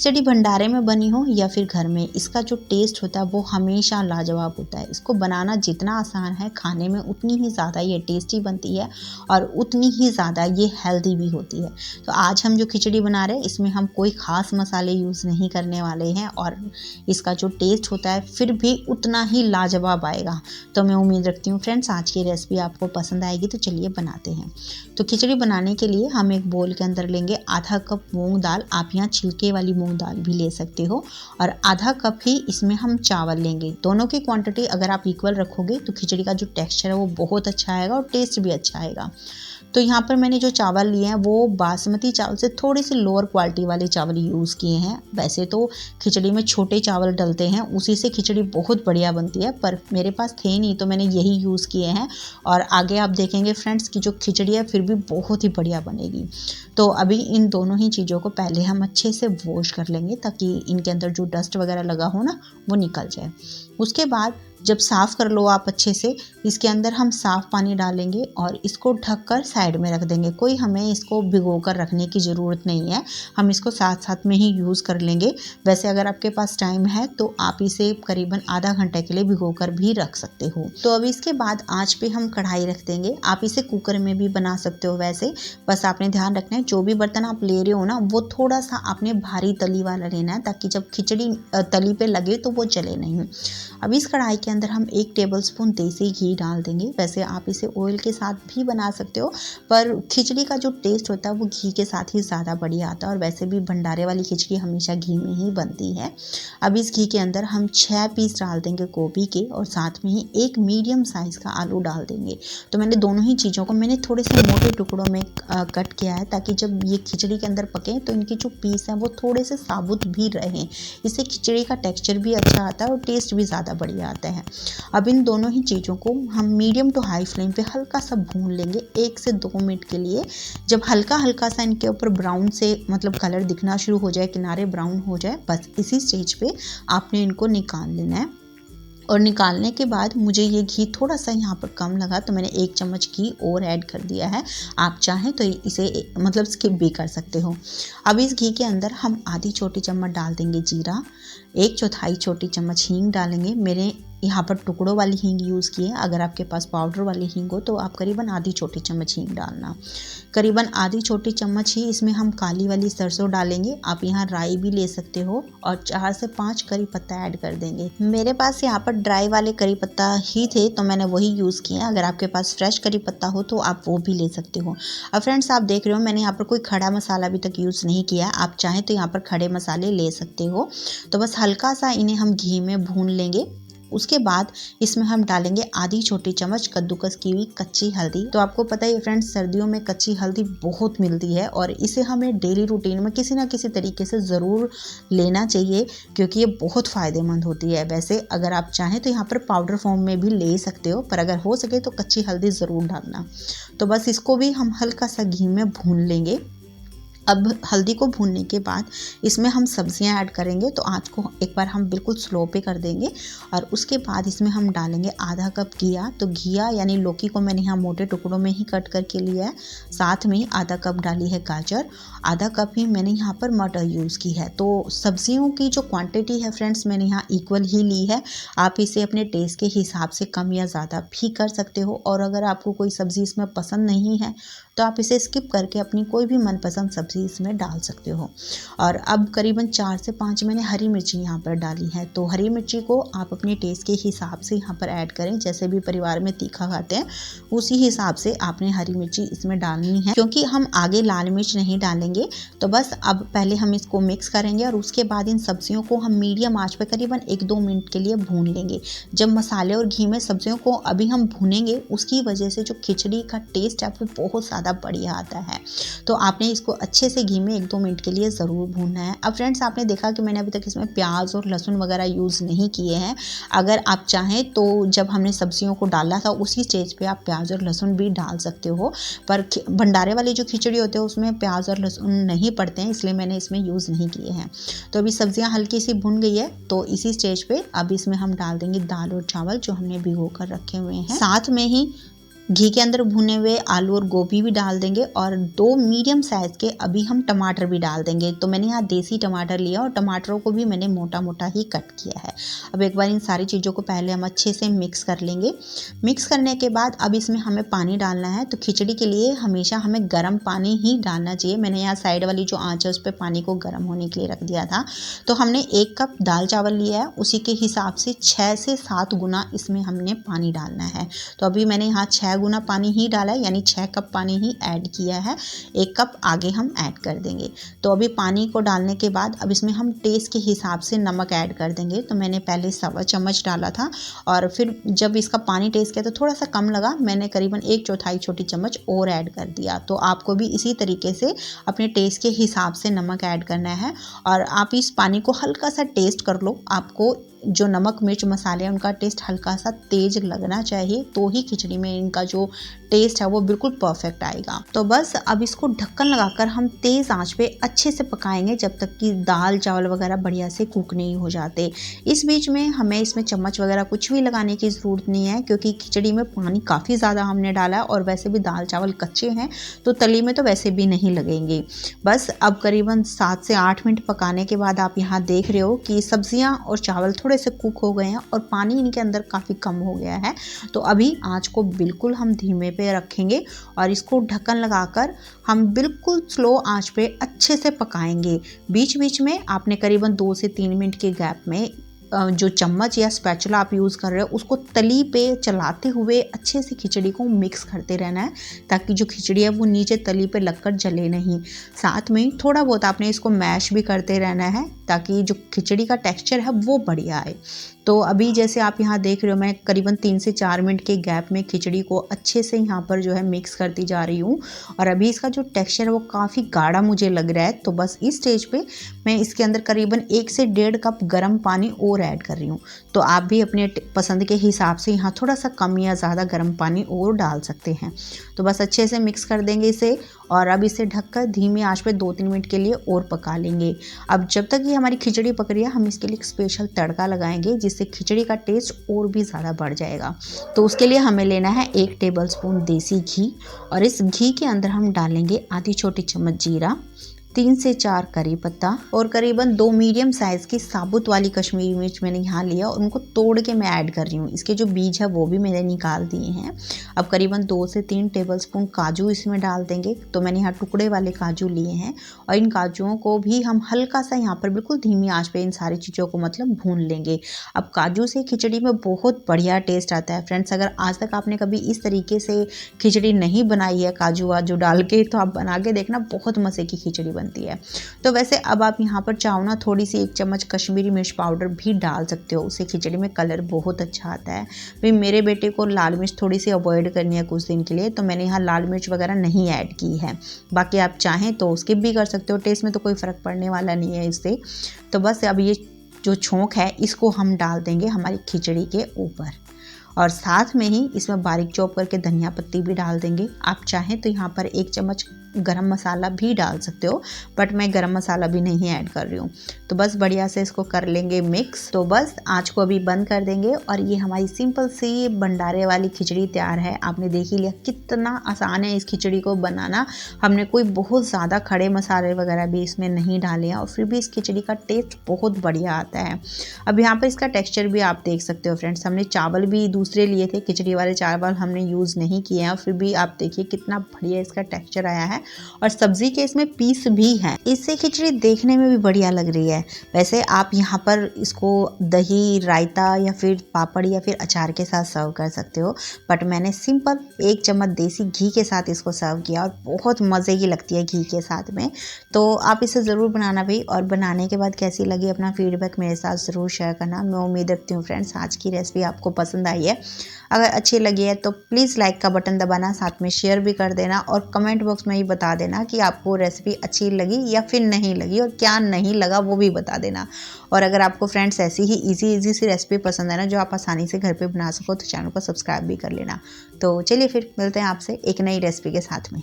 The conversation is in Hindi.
खिचड़ी भंडारे में बनी हो या फिर घर में, इसका जो टेस्ट होता है वो हमेशा लाजवाब होता है। इसको बनाना जितना आसान है, खाने में उतनी ही ज़्यादा ये टेस्टी बनती है और उतनी ही ज़्यादा ये हेल्दी भी होती है। तो आज हम जो खिचड़ी बना रहे हैं इसमें हम कोई ख़ास मसाले यूज़ नहीं करने वाले हैं और इसका जो टेस्ट होता है फिर भी उतना ही लाजवाब आएगा। तो मैं उम्मीद रखती हूँ फ्रेंड्स आज की रेसिपी आपको पसंद आएगी। तो चलिए बनाते हैं। तो खिचड़ी बनाने के लिए हम एक बोल के अंदर लेंगे आधा कप मूंग दाल। आप यहाँ छिलके वाली मूंग दाल भी ले सकते हो और आधा कप ही इसमें हम चावल लेंगे। दोनों की क्वांटिटी अगर आप इक्वल रखोगे तो खिचड़ी का जो टेक्सचर है वो बहुत अच्छा आएगा और टेस्ट भी अच्छा आएगा। तो यहाँ पर मैंने जो चावल लिए हैं वो बासमती चावल से थोड़े से लोअर क्वालिटी वाले चावल यूज़ किए हैं। वैसे तो खिचड़ी में छोटे चावल डलते हैं, उसी से खिचड़ी बहुत बढ़िया बनती है, पर मेरे पास थे नहीं तो मैंने यही यूज़ किए हैं। और आगे आप देखेंगे फ्रेंड्स कि जो खिचड़ी है फिर भी बहुत ही बढ़िया बनेगी। तो अभी इन दोनों ही चीज़ों को पहले हम अच्छे से वॉश कर लेंगे ताकि इनके अंदर जो डस्ट वगैरह लगा हो ना वो निकल जाए। उसके बाद जब साफ़ कर लो आप अच्छे से, इसके अंदर हम साफ़ पानी डालेंगे और इसको ढककर साइड में रख देंगे। कोई हमें इसको भिगो कर रखने की ज़रूरत नहीं है, हम इसको साथ साथ में ही यूज़ कर लेंगे। वैसे अगर आपके पास टाइम है तो आप इसे करीबन आधा घंटे के लिए भिगो कर भी रख सकते हो। तो अभी इसके बाद आँच पे हम कढ़ाई रख देंगे। आप इसे कुकर में भी बना सकते हो। वैसे बस आपने ध्यान रखना है जो भी बर्तन आप ले रहे हो ना वो थोड़ा सा आपने भारी तली वाला लेना है ताकि जब खिचड़ी तली पे लगे तो वो जले नहीं। अब इस कढ़ाई के अंदर हम 1 टेबलस्पून देसी घी डाल देंगे। वैसे आप इसे ऑयल के साथ भी बना सकते हो, पर खिचड़ी का जो टेस्ट होता है वो घी के साथ ही ज़्यादा बढ़िया आता है और वैसे भी भंडारे वाली खिचड़ी हमेशा घी में ही बनती है। अब इस घी के अंदर हम 6 पीस डाल देंगे गोभी के और साथ में ही एक मीडियम साइज़ का आलू डाल देंगे। तो मैंने दोनों ही चीज़ों को थोड़े से मोटे टुकड़ों में कट किया है ताकि जब ये खिचड़ी के अंदर पके तो इनकी जो पीस हैं वो थोड़े से साबुत भी रहें। इससे खिचड़ी का टेक्सचर भी अच्छा आता है और टेस्ट भी ज़्यादा बढ़िया आता है। अब इन दोनों ही चीज़ों को हम मीडियम टू हाई फ्लेम पे हल्का सा भून लेंगे 1 से 2 मिनट के लिए। जब हल्का हल्का सा इनके ऊपर ब्राउन से कलर दिखना शुरू हो जाए, किनारे ब्राउन हो जाए, बस इसी स्टेज पे आपने इनको निकाल लेना है। और निकालने के बाद मुझे ये घी थोड़ा सा यहाँ पर कम लगा तो मैंने 1 चम्मच घी और ऐड कर दिया है। आप चाहें तो इसे स्किप भी कर सकते हो। अब इस घी के अंदर हम आधी छोटी चम्मच डाल देंगे जीरा, 1/4 छोटी चम्मच हींग डालेंगे। मेरे यहाँ पर टुकड़ों वाली हींग यूज़ की है, अगर आपके पास पाउडर वाली हींग हो तो आप करीबन आधी छोटी चम्मच हींग डालना। करीबन आधी छोटी चम्मच ही इसमें हम काली वाली सरसों डालेंगे। आप यहाँ राई भी ले सकते हो और 4 से 5 करी पत्ता ऐड कर देंगे। मेरे पास यहाँ पर ड्राई वाले करी पत्ता ही थे तो मैंने वही यूज़ किया। अगर आपके पास फ्रेश करी पत्ता हो तो आप वो भी ले सकते हो। अब फ्रेंड्स आप देख रहे हो मैंने यहाँ पर कोई खड़ा मसाला अभी तक यूज़ नहीं किया। आप चाहें तो यहाँ पर खड़े मसाले ले सकते हो। तो बस हल्का सा इन्हें हम घी में भून लेंगे। उसके बाद इसमें हम डालेंगे आधी छोटी चम्मच कद्दूकस की हुई कच्ची हल्दी। तो आपको पता ही है फ्रेंड्स सर्दियों में कच्ची हल्दी बहुत मिलती है और इसे हमें डेली रूटीन में किसी ना किसी तरीके से ज़रूर लेना चाहिए क्योंकि ये बहुत फ़ायदेमंद होती है। वैसे अगर आप चाहें तो यहाँ पर पाउडर फॉर्म में भी ले सकते हो, पर अगर हो सके तो कच्ची हल्दी ज़रूर डालना। तो बस इसको भी हम हल्का सा घी में भून लेंगे। अब हल्दी को भूनने के बाद इसमें हम सब्जियां ऐड करेंगे। तो आँच को एक बार हम बिल्कुल स्लो पे कर देंगे और उसके बाद इसमें हम डालेंगे आधा कप घिया। तो घिया यानी लौकी को मैंने यहाँ मोटे टुकड़ों में ही कट करके लिया है। साथ में आधा कप डाली है गाजर, आधा कप ही मैंने यहाँ पर मटर यूज़ की है। तो सब्जियों की जो क्वांटिटी है फ्रेंड्स मैंने यहाँ इक्वल ही ली है। आप इसे अपने टेस्ट के हिसाब से कम या ज़्यादा भी कर सकते हो और अगर आपको कोई सब्ज़ी इसमें पसंद नहीं है तो आप इसे स्किप करके अपनी कोई भी मनपसंद सब्ज़ी इसमें डाल सकते हो। और अब करीबन 4 से 5 मैंने हरी मिर्ची यहाँ पर डाली है। तो हरी मिर्ची को आप अपने टेस्ट के हिसाब से यहाँ पर ऐड करें। जैसे भी परिवार में तीखा खाते हैं उसी हिसाब से आपने हरी मिर्ची इसमें डालनी है क्योंकि हम आगे लाल मिर्च नहीं डालेंगे। तो बस अब पहले हम इसको मिक्स करेंगे और उसके बाद इन सब्जियों को हम मीडियम आंच पर करीबन 1-2 मिनट के लिए भून लेंगे। जब मसाले और घी में सब्जियों को अभी हम भूनेंगे उसकी वजह से जो खिचड़ी का टेस्ट है वो बहुत ज़्यादा बढ़िया आता है। तो आपने इसको अच्छे से घी में 1-2 मिनट के लिए ज़रूर भूनना है। अब फ्रेंड्स आपने देखा कि मैंने अभी तक इसमें प्याज और लहसुन वगैरह यूज़ नहीं किए हैं। अगर आप चाहें तो जब हमने सब्जियों को डाला था उसी स्टेज पे आप प्याज और लहसुन भी डाल सकते हो, पर भंडारे वाली जो खिचड़ी होती है उसमें प्याज और लहसुन नहीं पड़ते हैं इसलिए मैंने इसमें यूज़ नहीं किए हैं। तो अभी सब्जियाँ हल्की सी भुन गई है तो इसी स्टेज पे अब इसमें हम डाल देंगे दाल और चावल जो हमने भिगो कर रखे हुए हैं। साथ में ही घी के अंदर भुने हुए आलू और गोभी भी डाल देंगे और 2 मीडियम साइज़ के अभी हम टमाटर भी डाल देंगे। तो मैंने यहाँ देसी टमाटर लिया और टमाटरों को भी मैंने मोटा-मोटा ही कट किया है। अब एक बार इन सारी चीज़ों को पहले हम अच्छे से मिक्स कर लेंगे। मिक्स करने के बाद अब इसमें हमें पानी डालना है। तो खिचड़ी के लिए हमेशा हमें गर्म पानी ही डालना चाहिए। मैंने यहाँ साइड वाली जो आँच है उस पे पानी को गर्म होने के लिए रख दिया था। तो हमने 1 कप दाल चावल लिया है, उसी के हिसाब से 6 से 7 गुना इसमें हमने पानी डालना है। तो अभी मैंने यहाँ 6 गुना पानी ही डाला है, यानी 6 कप पानी ही ऐड किया है। 1 कप आगे हम ऐड कर देंगे। तो अभी पानी को डालने के बाद अब इसमें हम टेस्ट के हिसाब से नमक ऐड कर देंगे। तो मैंने पहले 1.25 चम्मच डाला था और फिर जब इसका पानी टेस्ट किया तो थोड़ा सा कम लगा, मैंने करीबन 1/4 छोटी चम्मच और ऐड कर दिया। तो आपको भी इसी तरीके से अपने टेस्ट के हिसाब से नमक ऐड करना है और आप इस पानी को हल्का सा टेस्ट कर लो। आपको जो नमक मिर्च मसाले हैं उनका टेस्ट हल्का सा तेज लगना चाहिए, तो ही खिचड़ी में इनका जो टेस्ट है वो बिल्कुल परफेक्ट आएगा। तो बस अब इसको ढक्कन लगाकर हम तेज़ आंच पे अच्छे से पकाएंगे जब तक कि दाल चावल वगैरह बढ़िया से कुक नहीं हो जाते। इस बीच में हमें इसमें चम्मच वगैरह कुछ भी लगाने की ज़रूरत नहीं है, क्योंकि खिचड़ी में पानी काफ़ी ज़्यादा हमने डाला है और वैसे भी दाल चावल कच्चे हैं तो तली में तो वैसे भी नहीं लगेंगे। बस अब करीबन 7 से 8 मिनट पकाने के बाद आप यहाँ देख रहे हो कि सब्जियाँ और चावल थोड़े से कुक हो गए हैं और पानी इनके अंदर काफ़ी कम हो गया है। तो अभी आंच को बिल्कुल हम धीमे पे रखेंगे और इसको ढक्कन लगाकर हम बिल्कुल स्लो आंच पे अच्छे से पकाएंगे। बीच बीच में आपने करीबन 2 से 3 मिनट के गैप में जो चम्मच या स्पैचुला आप यूज़ कर रहे हो उसको तली पे चलाते हुए अच्छे से खिचड़ी को मिक्स करते रहना है, ताकि जो खिचड़ी है वो नीचे तली पे लगकर जले नहीं। साथ में थोड़ा बहुत आपने इसको मैश भी करते रहना है ताकि जो खिचड़ी का टेक्सचर है वो बढ़िया आए। तो अभी जैसे आप यहाँ देख रहे हो मैं करीबन 3 से 4 मिनट के गैप में खिचड़ी को अच्छे से यहाँ पर जो है मिक्स करती जा रही हूँ और अभी इसका जो टेक्सचर है वो काफ़ी गाढ़ा मुझे लग रहा है। तो बस इस स्टेज पे मैं इसके अंदर करीबन 1 से 1.5 कप गर्म पानी और ऐड कर रही हूँ। तो आप भी अपने पसंद के हिसाब से यहाँ थोड़ा सा कम या ज़्यादा गर्म पानी और डाल सकते हैं। तो बस अच्छे से मिक्स कर देंगे इसे और अब इसे ढककर धीमी आंच पे 2-3 मिनट के लिए और पका लेंगे। अब जब तक ये हमारी खिचड़ी पक रही है हम इसके लिए एक स्पेशल तड़का लगाएंगे जिससे खिचड़ी का टेस्ट और भी ज़्यादा बढ़ जाएगा। तो उसके लिए हमें लेना है 1 टेबलस्पून देसी घी और इस घी के अंदर हम डालेंगे आधी छोटी चम्मच जीरा, 3 से 4 करी पत्ता और करीबन 2 मीडियम साइज़ की साबुत वाली कश्मीरी मिर्च मैंने यहाँ लिया और उनको तोड़ के मैं ऐड कर रही हूँ। इसके जो बीज है वो भी मैंने निकाल दिए हैं। अब करीबन 2 से 3 टेबलस्पून काजू इसमें डाल देंगे। तो मैंने यहाँ टुकड़े वाले काजू लिए हैं और इन काजुओं को भी हम हल्का सा यहाँ पर बिल्कुल धीमी आँच पे इन सारी चीज़ों को मतलब भून लेंगे। अब काजू से खिचड़ी में बहुत बढ़िया टेस्ट आता है फ्रेंड्स। अगर आज तक आपने कभी इस तरीके से खिचड़ी नहीं बनाई है काजू वाजू डाल के, तो आप बना के देखना, बहुत मज़े की खिचड़ी बनती है। तो वैसे अब आप यहाँ पर चाहो ना थोड़ी सी 1 चम्मच कश्मीरी मिर्च पाउडर भी डाल सकते हो, उससे खिचड़ी में कलर बहुत अच्छा आता है। भाई मेरे बेटे को लाल मिर्च थोड़ी सी अवॉइड करनी है कुछ दिन के लिए, तो मैंने यहाँ लाल मिर्च वगैरह नहीं ऐड की है। बाकी आप चाहें तो स्किप भी कर सकते हो, टेस्ट में तो कोई फ़र्क पड़ने वाला नहीं है इससे। तो बस अब ये जो छोंक है इसको हम डाल देंगे हमारी खिचड़ी के ऊपर और साथ में ही इसमें बारीक चॉप करके धनिया पत्ती भी डाल देंगे। आप चाहें तो यहाँ पर 1 चम्मच गरम मसाला भी डाल सकते हो, बट मैं गरम मसाला भी नहीं ऐड कर रही हूँ। तो बस बढ़िया से इसको कर लेंगे मिक्स। तो बस आँच को अभी बंद कर देंगे और ये हमारी सिंपल सी भंडारे वाली खिचड़ी तैयार है। आपने देख ही लिया कितना आसान है इस खिचड़ी को बनाना। हमने कोई बहुत ज़्यादा खड़े मसाले वगैरह भी इसमें नहीं डाले हैं और फिर भी इस खिचड़ी का टेस्ट बहुत बढ़िया आता है। अब यहाँ पर इसका टेक्स्चर भी आप देख सकते हो फ्रेंड्स। हमने चावल भी दूसरे लिए थे, खिचड़ी वाले चावल हमने यूज़ नहीं किए हैं और फिर भी आप देखिए कितना बढ़िया इसका टेक्स्चर आया है और सब्जी के इसमें पीस भी हैं। इससे खिचड़ी देखने में भी बढ़िया लग रही है। वैसे आप यहाँ पर इसको दही, रायता या फिर पापड़ या फिर अचार के साथ सर्व कर सकते हो, बट मैंने सिंपल 1 चम्मच देसी घी के साथ इसको सर्व किया और बहुत मज़े की लगती है घी के साथ में। तो आप इसे ज़रूर बनाना भाई, और बनाने के बाद कैसी लगी अपना फीडबैक मेरे साथ ज़रूर शेयर करना। मैं उम्मीद रखती हूँ फ्रेंड्स आज की रेसिपी आपको पसंद आई है। अगर अच्छी लगी है तो प्लीज़ लाइक का बटन दबाना, साथ में शेयर भी कर देना और कमेंट बॉक्स में ही बता देना कि आपको रेसिपी अच्छी लगी या फिर नहीं लगी और क्या नहीं लगा वो भी बता देना। और अगर आपको फ्रेंड्स ऐसी ही इजी सी रेसिपी पसंद है ना जो आप आसानी से घर पे बना सको, तो चैनल को सब्सक्राइब भी कर लेना। तो चलिए फिर मिलते हैं आपसे एक नई रेसिपी के साथ में।